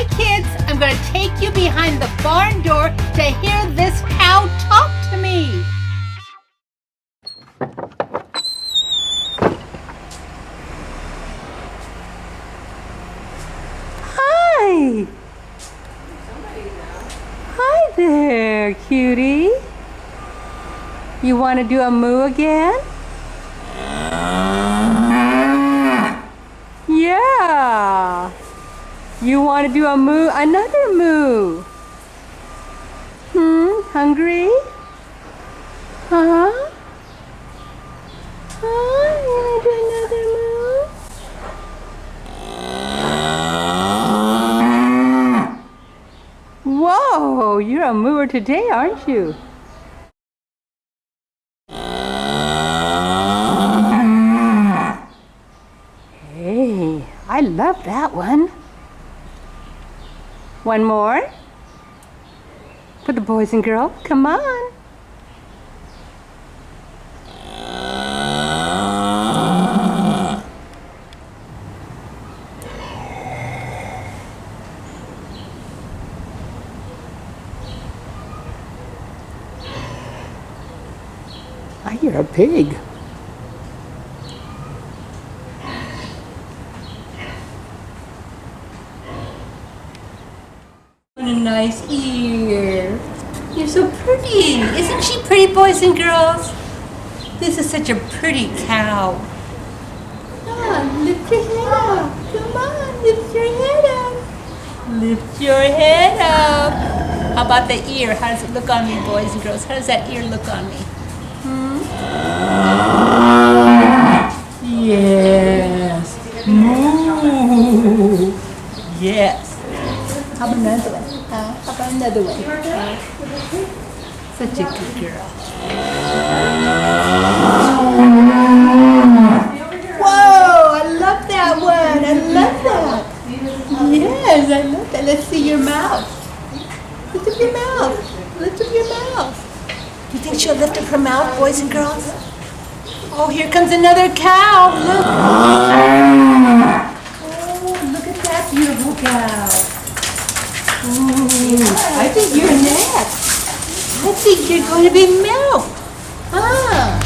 Hi kids, I'm going to take you behind the barn door to hear this cow talk to me. Hi. Hi there, cutie. You want to do a moo again? Yeah. You want to do a moo? Another moo. Hungry? Huh? Huh? You want to do another moo? Whoa, you're a mooer today, aren't you? Hey, I love that one. One more? For the boys and girls, come on. I hear a pig. What a nice ear. You're so pretty. Isn't she pretty, boys and girls? This is such a pretty cow. Come on, lift your head up. Come on, lift your head up. Lift your head up. How about the ear? How does it look on me, boys and girls? How does that ear look on me? Yes. Moo. Yes. How about another one? How about another one? Such a good girl. Whoa! I love that one. I love that. Yes, I love that. Let's see your mouth. Lift up your mouth. Lift up your mouth. Do you think she'll lift up her mouth, boys and girls? Oh, here comes another cow. Look. Oh, look at that beautiful cow. Ooh, I think you're next. I think you're going to be milked. Ah.